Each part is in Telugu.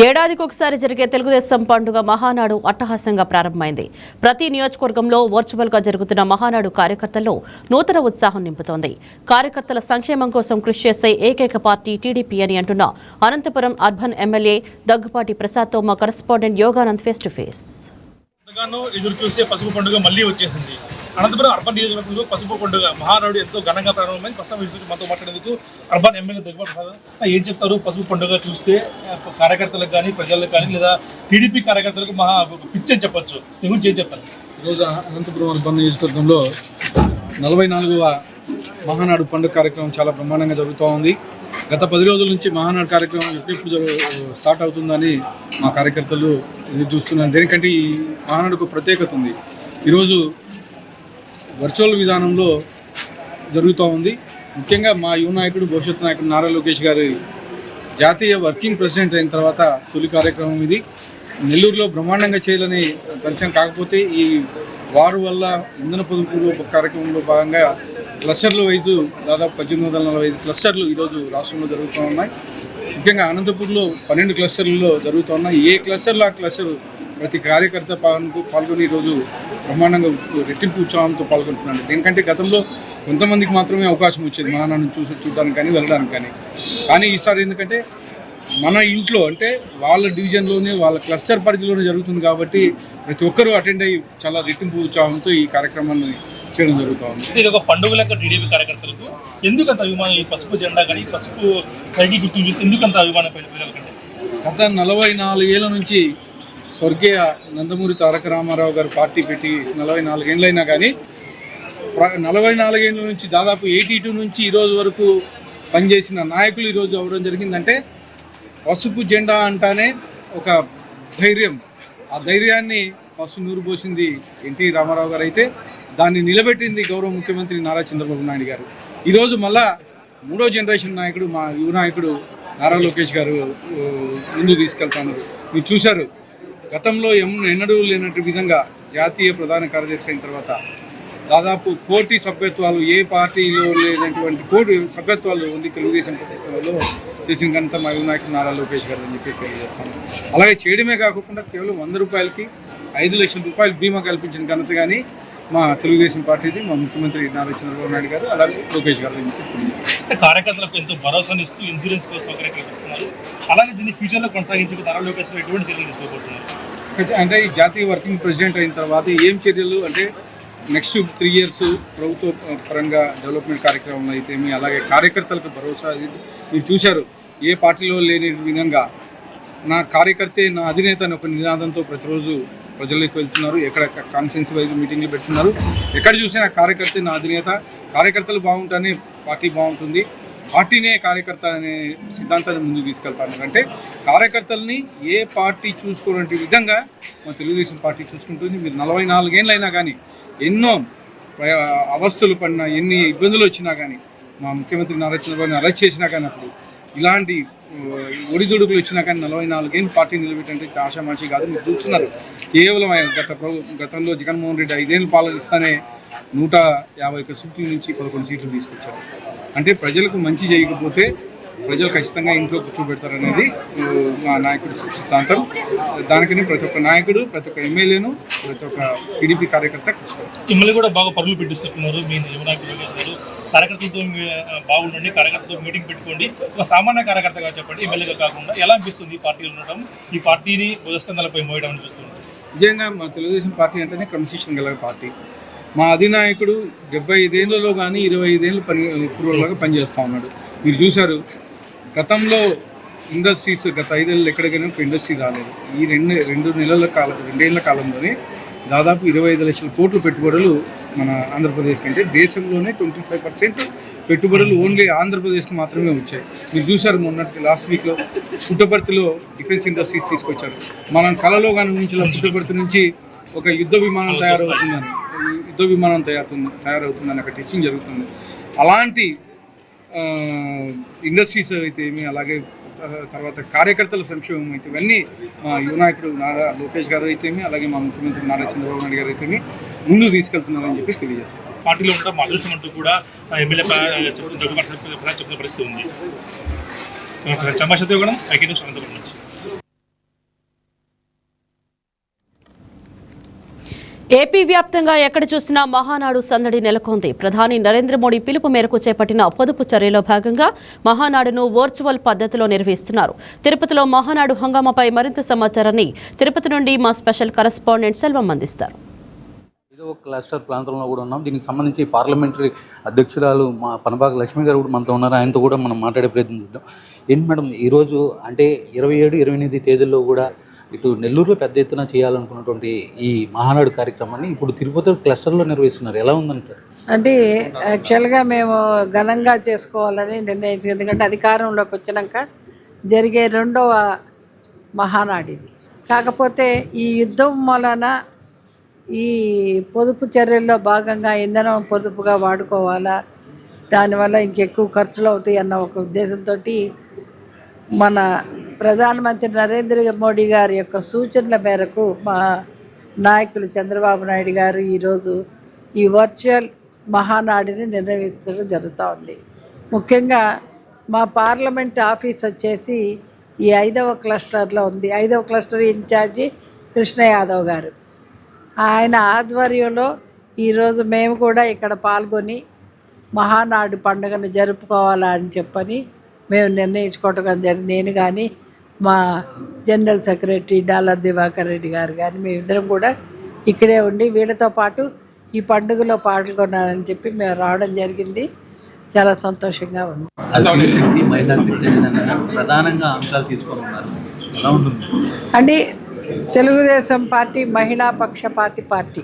ఏడాదికి ఒకసారి జరిగే తెలుగుదేశం పండుగ మహానాడు అట్టహాసంగా ప్రారంభమైంది. ప్రతి నియోజకవర్గంలో వర్చువల్ గా జరుగుతున్న మహానాడు కార్యకర్తల్లో నూతన ఉత్సాహం నింపుతోంది. కార్యకర్తల సంక్షేమం కోసం కృషి చేసే ఏకైక పార్టీ టీడీపీ అని అంటున్న అనంతపురం అర్బన్ ఎమ్మెల్యే దగ్గుపాటి ప్రసాద్తో మా correspondent Yoganand face to face. ఎదురు చూసే పసుపు పండుగ మళ్ళీ వచ్చేసింది. అనంతపురం అర్బన్ నియోజకవర్గంలో పసుపు పండుగ మహానాడు ఎంతో ఘనంగా ప్రారంభమైంది. ప్రస్తుతం మనతో మాట్లాడేందుకు అర్బన్ ఎమ్మెల్యే దగ్గర ఏం చెప్తారు? పసుపు పండుగ చూస్తే కార్యకర్తలకు కానీ ప్రజలకు కానీ లేదా టీడీపీ కార్యకర్తలకు మహా పిచ్చి అని చెప్పొచ్చు. దీని గురించి ఏం చెప్తారు? ఈరోజు అనంతపురం అర్బన్ నియోజకవర్గంలో 44వ మహానాడు పండుగ కార్యక్రమం చాలా బ్రహ్మాండంగా జరుగుతూ ఉంది. గత 10 రోజుల నుంచి మహానాడు కార్యక్రమం ఎప్పుడు స్టార్ట్ అవుతుందని మా కార్యకర్తలు చూస్తున్నారు. దేనికంటే ఈ మహానాడుకు ప్రత్యేకత ఉంది. ఈరోజు వర్చువల్ విధానంలో జరుగుతూ ఉంది. ముఖ్యంగా మా యువ నాయకుడు, భవిష్యత్ నాయకుడు నారా లోకేష్ గారి జాతీయ వర్కింగ్ ప్రెసిడెంట్ అయిన తర్వాత తొలి కార్యక్రమం ఇది. నెల్లూరులో బ్రహ్మాండంగా చేయాలని పరిచయం కాకపోతే ఈ వారు వల్ల ఇంధన పొదుపు కార్యక్రమంలో భాగంగా క్లస్టర్లు వైజు దాదాపు 1845 క్లస్టర్లు ఈరోజు రాష్ట్రంలో జరుగుతూ ఉన్నాయి. ముఖ్యంగా అనంతపూర్లో 12 క్లస్టర్లలో జరుగుతూ ఉన్నాయి. ఏ క్లస్టర్లో ఆ క్లస్టర్ ప్రతి కార్యకర్త పాల్గొని ఈరోజు బ్రహ్మాండంగా రెట్టింపు ఉత్సాహంతో పాల్గొంటున్నాడు. దీనికంటే గతంలో కొంతమందికి మాత్రమే అవకాశం వచ్చేది మహానాడుని చూడడానికి కానీ వెళ్ళడానికి కానీ ఈసారి ఎందుకంటే మన ఇంట్లో అంటే వాళ్ళ డివిజన్లోనే వాళ్ళ క్లస్టర్ పరిధిలోనే జరుగుతుంది కాబట్టి ప్రతి ఒక్కరూ అటెండ్ అయ్యి చాలా రెట్టింపు ఉత్సాహంతో ఈ కార్యక్రమాన్ని చేయడం జరుగుతూ ఉంది. ఇది ఒక పండుగ లెక్క టీడీపీ కార్యకర్తలకు ఎందుకంత అభిమానం? ఈ పసుపు జెండా కానీ పసుపు సైకిల్ గుర్తు చూసి ఎందుకంత అభిమానం? గత 44 ఏళ్ళ నుంచి స్వర్గీయ నందమూరి తారక రామారావు గారు పార్టీ పెట్టి 44 ఏళ్ళైనా కానీ 44 ఏళ్ళ నుంచి దాదాపు 82 నుంచి ఈరోజు వరకు పనిచేసిన నాయకులు ఈరోజు అవ్వడం జరిగిందంటే పసుపు జెండా అంటానే ఒక ధైర్యం. ఆ ధైర్యాన్ని పసుపు నూరు పోసింది ఎన్టీ రామారావు గారు అయితే దాన్ని నిలబెట్టింది గౌరవ ముఖ్యమంత్రి నారా చంద్రబాబు నాయుడు గారు. ఈరోజు మళ్ళా 3వ జనరేషన్ నాయకుడు మా యువ నాయకుడు నారా లోకేష్ గారు ముందు తీసుకెళ్తున్నారు. మీరు చూశారు, గతంలో ఎన్నడూ లేనట్టు విధంగా జాతీయ ప్రధాన కార్యదర్శి అయిన తర్వాత దాదాపు 1 కోటి సభ్యత్వాలు ఏ పార్టీలో లేనటువంటి 1 కోటి సభ్యత్వాలు ఉంది తెలుగుదేశం ప్రభుత్వంలో చేసిన ఘనత మా యువ నాయకుడు నారా లోకేష్ గారు అని చెప్పి తెలియజేస్తాను. అలాగే చేయడమే కాకుండా కేవలం 100 రూపాయలకి 5 లక్షల రూపాయలు బీమా కల్పించిన ఘనత కానీ మా తెలుగుదేశం పార్టీది, మా ముఖ్యమంత్రి నారా చంద్రబాబు నాయుడు గారు అలాగే లోకేష్ గారు అని చెప్పి కార్యకర్తలకు ఎంతో భరోసాను ఇస్తూ ఇన్సూరెన్స్ సౌకర్యం కల్పిస్తున్నారు. అలాగే దీన్ని ఫ్యూచర్లో కొనసాగించి నారా లోకేష్ గారు ఎటువంటి చర్యలు తీసుకోబోతున్నారు? అంటే ఈ జాతీయ వర్కింగ్ ప్రెసిడెంట్ అయిన తర్వాత ఏం చర్యలు అంటే నెక్స్ట్ 3 ఇయర్స్ ప్రభుత్వ పరంగా డెవలప్మెంట్ కార్యక్రమం అయితేమి అలాగే కార్యకర్తలకు భరోసా. మీరు చూశారు, ఏ పార్టీలో లేని విధంగా నా కార్యకర్తే నా అధినేత అని ఒక నినాదంతో ప్రతిరోజు ప్రజల్లోకి వెళ్తున్నారు. ఎక్కడ కాన్స్టిట్యున్సీ వైజ్ మీటింగ్లు పెడుతున్నారు. ఎక్కడ చూసినా కార్యకర్తే నా అధినేత, కార్యకర్తలు బాగుంటేనే పార్టీ బాగుంటుంది, పార్టీనే కార్యకర్త అనే సిద్ధాంతాన్ని ముందుకు తీసుకెళ్తాను. అంటే కార్యకర్తల్ని ఏ పార్టీ చూసుకునే విధంగా మా తెలుగుదేశం పార్టీ చూసుకుంటుంది. మీరు 44 ఏళ్ళైనా కానీ ఎన్నో అవస్థలు పడినా, ఎన్ని ఇబ్బందులు వచ్చినా కానీ, మా ముఖ్యమంత్రి నారా చంద్రబాబుని అరెస్ట్ చేసినా కానీ, అప్పుడు ఇలాంటి ఒడిదుడుకులు వచ్చినా కానీ 44 ఏళ్ళు పార్టీ నిలబెట్టంటే ఆషామాషి కాదు. మీరు చూస్తున్నారు, కేవలం గతంలో జగన్మోహన్ రెడ్డి 5 ఏళ్ళు పాలనిస్తానే 151 సీట్ల నుంచి 11 సీట్లు తీసుకొచ్చారు. అంటే ప్రజలకు మంచి చేయకపోతే ప్రజలు ఖచ్చితంగా ఇంట్లో కూర్చోబెడతారనేది మా నాయకుడి సిద్ధాంతం. దానికని ప్రతి ఒక్క నాయకుడు, ప్రతి ఒక్క ఎమ్మెల్యేను, ప్రతి ఒక్క టీడీపీ కార్యకర్త మిమ్మల్ని కూడా బాగా పరుగులు పెట్టిస్తున్నారు. మీ యువ నాయకులు కార్యకర్తలతో బాగుండండి, కార్యకర్తలతో మీటింగ్ పెట్టుకోండి. ఒక సామాన్య కార్యకర్తగా చెప్పండి, ఎమ్మెల్యేగా కాకుండా ఎలా అనిపిస్తుంది ఈ పార్టీలో ఉండటం, ఈ పార్టీని భుజస్కంధాలపై మోయడం అనిపిస్తుంది? నిజంగా మా తెలుగుదేశం పార్టీ అంటేనే క్రమశిక్షణ గల పార్టీ. మా అధినాయకుడు 75 ఏళ్ళలో కానీ 25 ఏళ్ళు పూర్వంలాగా పనిచేస్తూ ఉన్నాడు. మీరు చూశారు, గతంలో ఇండస్ట్రీస్ గత 5 ఏళ్ళు ఎక్కడికైనా ఒక ఇండస్ట్రీ రాలేదు. ఈ 2 ఏళ్ల కాలంలోనే దాదాపు 25 లక్షల కోట్ల పెట్టుబడులు మన ఆంధ్రప్రదేశ్ కంటే దేశంలోనే 25% పెట్టుబడులు ఓన్లీ ఆంధ్రప్రదేశ్కి మాత్రమే వచ్చాయి. మీరు చూశారు, మొన్నటి లాస్ట్ వీక్లో పుట్టపర్తిలో డిఫెన్స్ ఇండస్ట్రీస్ తీసుకొచ్చారు. మనం కళలో కనిపించిన పుట్టపర్తి నుంచి ఒక యుద్ధ విమానం తయారవుతుందని అక్కడ టెస్టింగ్ జరుగుతుంది. అలాంటి ఇండస్ట్రీస్ అయితే ఏమి, అలాగే తర్వాత కార్యకర్తల సంక్షేమం అయితే ఇవన్నీ మా యువ నాయకుడు నారా లోకేష్ గారు అయితేమి అలాగే మా ముఖ్యమంత్రి నారా చంద్రబాబు నాయుడు గారు అయితేమి ముందుకు తీసుకెళ్తున్నారని చెప్పి తెలియజేస్తారు. పార్టీలో ఉండడం అదృష్టం అంటూ కూడా ఎమ్మెల్యే చెప్తున్న పరిస్థితి ఉంది. చంద్రశేఖర్ ఐక్య న్యూస్ అనంతపురం నుంచి. ఏపీ వ్యాప్తంగా ఎక్కడ చూసినా మహానాడు సందడి నెలకొంది. ప్రధాని నరేంద్ర మోడీ పిలుపు మేరకు చేపట్టిన పొదుపు చర్యలో భాగంగా మహానాడును వర్చువల్ పద్ధతిలో నిర్వహిస్తున్నారు. తిరుపతిలో మహానాడు హంగామాపై మరింత సమాచారాన్ని తిరుపతి నుండి మా స్పెషల్ కరెస్పాండెంట్ సెల్వం అందిస్తారు. ఒక క్లస్టర్ ప్రాంతంలో కూడా ఉన్నాం. దీనికి సంబంధించి పార్లమెంటరీ అధ్యక్షురాలు మా పనబాక లక్ష్మి గారు కూడా మనతో ఉన్నారు. ఆయనతో కూడా మనం మాట్లాడే ప్రయత్నం చేద్దాం. ఏంటి మేడం, ఈరోజు అంటే 27, 28 తేదీల్లో కూడా ఇటు నెల్లూరులో పెద్ద ఎత్తున చేయాలనుకున్నటువంటి ఈ మహానాడు కార్యక్రమాన్ని ఇప్పుడు తిరుపతి క్లస్టర్లో నిర్వహిస్తున్నారు. ఎలా ఉందంటారు? అంటే యాక్చువల్గా మేము ఘనంగా చేసుకోవాలని నిర్ణయించాం. ఎందుకంటే అధికారంలోకి వచ్చినాక జరిగే 2వ మహానాడు ఇది. కాకపోతే ఈ యుద్ధం వలన ఈ పొదుపు చర్యల్లో భాగంగా ఇంధనం పొదుపుగా వాడుకోవాలా, దానివల్ల ఇంకెక్కువ ఖర్చులు అవుతాయి అన్న ఒక ఉద్దేశంతో మన ప్రధానమంత్రి నరేంద్ర మోడీ గారి యొక్క సూచనల మేరకు మా నాయకులు చంద్రబాబు నాయుడు గారు ఈరోజు ఈ వర్చువల్ మహానాడిని నిర్వహించడం జరుగుతూ ఉంది. ముఖ్యంగా మా పార్లమెంట్ ఆఫీస్ వచ్చేసి ఈ 5వ క్లస్టర్లో ఉంది. 5వ క్లస్టర్ ఇన్ఛార్జి కృష్ణ యాదవ్ గారు, ఆయన ఆధ్వర్యంలో ఈరోజు మేము కూడా ఇక్కడ పాల్గొని మహానాడు పండుగను జరుపుకోవాలా అని చెప్పని మేము నిర్ణయించుకోవటం జరిగింది. నేను కానీ మా జనరల్ సెక్రటరీ డాలర్ దివాకర్ రెడ్డి గారు కానీ మేమిద్దరం కూడా ఇక్కడే ఉండి వీళ్ళతో పాటు ఈ పండుగలో పాల్గొన్నారని చెప్పి మేము రావడం జరిగింది. చాలా సంతోషంగా ఉంది. శక్తి, మహిళా శక్తి ప్రధానంగా అంశాలు తీసుకొని ఉన్నారు. ఎలా ఉంటుంది అంటే తెలుగుదేశం పార్టీ మహిళా పక్షపాతి పార్టీ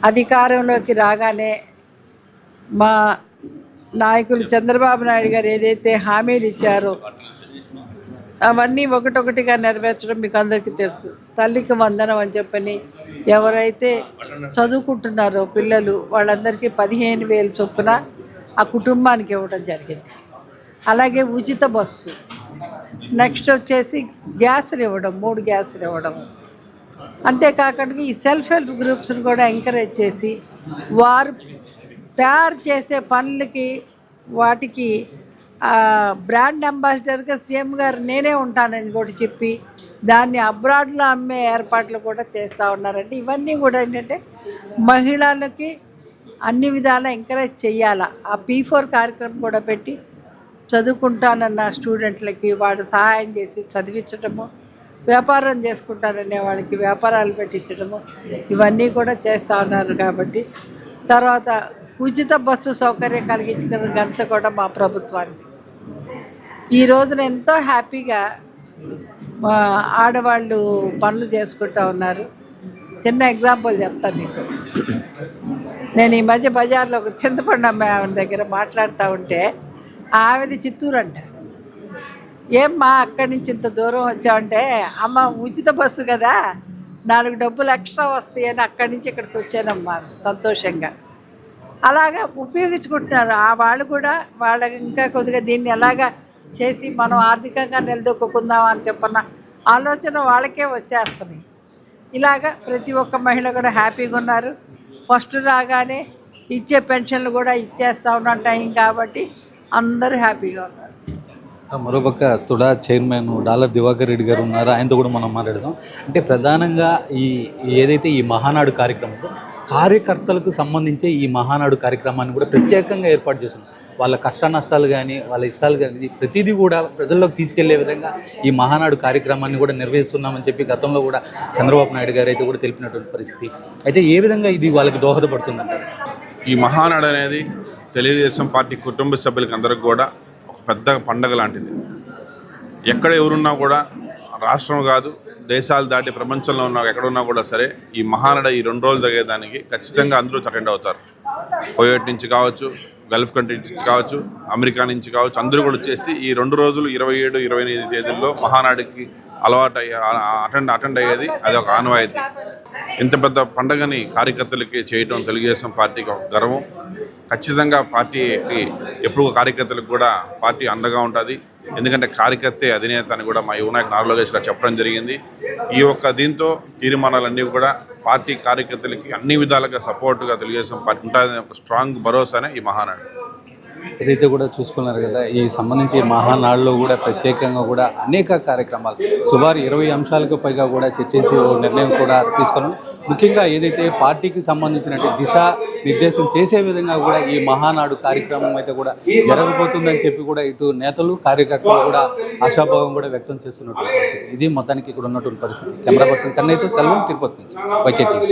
అధికారంలోకి రాగానే మా నాయకులు చంద్రబాబు నాయుడు గారు ఏదైతే హామీలు ఇచ్చారో అవన్నీ ఒకటొకటిగా నెరవేర్చడం మీకు అందరికీ తెలుసు. తల్లికి వందనం అని చెప్పని ఎవరైతే చదువుకుంటున్నారో పిల్లలు వాళ్ళందరికీ 15,000 చొప్పున ఆ కుటుంబానికి ఇవ్వడం జరిగింది. అలాగే ఉచిత బస్సు, నెక్స్ట్ వచ్చేసి గ్యాసులు ఇవ్వడం, 3 గ్యాసులు ఇవ్వడం. అంతేకాకుండా ఈ సెల్ఫ్ హెల్ప్ గ్రూప్స్ని కూడా ఎంకరేజ్ చేసి వారు తయారు చేసే పనులకి వాటికి బ్రాండ్ అంబాసిడర్గా సీఎం గారు నేనే ఉంటానని కూడా చెప్పి దాన్ని అబ్రాడ్లో అమ్మే ఏర్పాట్లు కూడా చేస్తూ ఉన్నారంటే ఇవన్నీ కూడా ఏంటంటే మహిళలకి అన్ని విధాలా ఎంకరేజ్ చేయాలా. ఆ P4 కార్యక్రమం కూడా పెట్టి చదువుకుంటానన్న స్టూడెంట్లకి వాళ్ళు సహాయం చేసి చదివించడము, వ్యాపారం చేసుకుంటాననే వాళ్ళకి వ్యాపారాలు పెట్టించడము ఇవన్నీ కూడా చేస్తూ ఉన్నారు. కాబట్టి తర్వాత ఉచిత బస్సు సౌకర్యం కలిగించిన ఘనత కూడా మా ప్రభుత్వానికి. ఈ రోజున ఎంతో హ్యాపీగా ఆడవాళ్ళు పనులు చేసుకుంటూ ఉన్నారు. చిన్న ఎగ్జాంపుల్ చెప్తాను మీకు. నేను ఈ మధ్య బజార్లో ఒక చింతపండు అమ్మాయి ఆమె దగ్గర మాట్లాడుతూ ఉంటే ఆమెది చిత్తూరు అంట. ఏమ్మా అక్కడి నుంచి ఇంత దూరం వచ్చామంటే, అమ్మ ఉచిత బస్సు కదా 4 డబ్బులు ఎక్స్ట్రా వస్తాయని అక్కడి నుంచి ఇక్కడికి వచ్చానమ్మా సంతోషంగా. అలాగా ఉపయోగించుకుంటున్నారు వాళ్ళు కూడా. వాళ్ళకి ఇంకా కొద్దిగా దీన్ని ఎలాగా చేసి మనం ఆర్థికంగా నిలదొక్కుందాం అని చెప్పన్న ఆలోచన వాళ్ళకే వచ్చేస్తున్నాయి. ఇలాగా ప్రతి ఒక్క మహిళ కూడా హ్యాపీగా ఉన్నారు. ఫస్ట్ రాగానే ఇచ్చే పెన్షన్లు కూడా ఇచ్చేస్తూ ఉన్న టైం కాబట్టి అందరూ హ్యాపీగా ఉన్నారు. మరోపక్క తుడా చైర్మన్ డాలర్ దివాకర్ రెడ్డి గారు ఉన్నారు. ఆయనతో కూడా మనం మాట్లాడదాం. అంటే ప్రధానంగా ఏదైతే ఈ మహానాడు కార్యక్రమంలో కార్యకర్తలకు సంబంధించి ఈ మహానాడు కార్యక్రమాన్ని కూడా ప్రత్యేకంగా ఏర్పాటు చేస్తున్నాం. వాళ్ళ కష్ట నష్టాలు కానీ వాళ్ళ ఇష్టాలు కానీ ప్రతిదీ కూడా ప్రజల్లోకి తీసుకెళ్లే విధంగా ఈ మహానాడు కార్యక్రమాన్ని కూడా నిర్వహిస్తున్నామని చెప్పి గతంలో కూడా చంద్రబాబు నాయుడు గారు అయితే కూడా తెలిపినటువంటి పరిస్థితి. అయితే ఏ విధంగా ఇది వాళ్ళకి దోహదపడుతుందంటారు? ఈ మహానాడు అనేది తెలుగుదేశం పార్టీ కుటుంబ సభ్యులకి అందరికి కూడా ఒక పెద్ద పండగ లాంటిది. ఎక్కడ ఎవరున్నా కూడా రాష్ట్రం కాదు దేశాలు దాటి ప్రపంచంలో ఉన్న ఎక్కడున్నా కూడా సరే ఈ మహానాడు ఈ 2 రోజులు జరిగేదానికి ఖచ్చితంగా అందరూ అటెండ్ అవుతారు. కువైట్ నుంచి కావచ్చు, గల్ఫ్ కంట్రీ నుంచి కావచ్చు, అమెరికా నుంచి కావచ్చు, అందరూ కూడా వచ్చేసి ఈ 2 రోజులు 27, 28 తేదీల్లో మహానాడుకి అటెండ్ అయ్యేది అది ఒక ఆనవాయితీ. ఇంత పెద్ద పండుగని కార్యకర్తలకి చేయటం తెలుగుదేశం పార్టీకి ఒక గర్వం. ఖచ్చితంగా పార్టీకి ఎప్పుడు కార్యకర్తలకు కూడా పార్టీ అండగా ఉంటుంది. ఎందుకంటే కార్యకర్తే అధినేత అని కూడా మా యువనాయకు నారా లోకేష్ గారు చెప్పడం జరిగింది. ఈ ఒక్క దీంతో తీర్మానాలన్నీ కూడా పార్టీ కార్యకర్తలకి అన్ని విధాలుగా సపోర్టుగా తెలుగుదేశం పార్టీ ఉంటుంది. ఒక స్ట్రాంగ్ భరోసానే ఈ మహానాడు. ఏదైతే కూడా చూసుకున్నారు కదా, ఈ సంబంధించి మహానాడులో కూడా ప్రత్యేకంగా కూడా అనేక కార్యక్రమాలు సుమారు 20 అంశాలకు పైగా కూడా చర్చించి ఓ నిర్ణయం కూడా తీసుకున్నాం. ముఖ్యంగా ఏదైతే పార్టీకి సంబంధించినట్టు దిశ నిర్దేశం చేసే విధంగా కూడా ఈ మహానాడు కార్యక్రమం అయితే కూడా జరగబోతుందని చెప్పి కూడా ఇటు నేతలు కార్యకర్తలు కూడా ఆశాభావం కూడా వ్యక్తం చేస్తున్నటువంటి పరిస్థితి. ఇది మొత్తానికి ఇక్కడ ఉన్నటువంటి పరిస్థితి. కెమెరా పర్సన్ కన్నయ్యతో సెల్వం, తిరుపతి నుంచి వైకే టీవీ.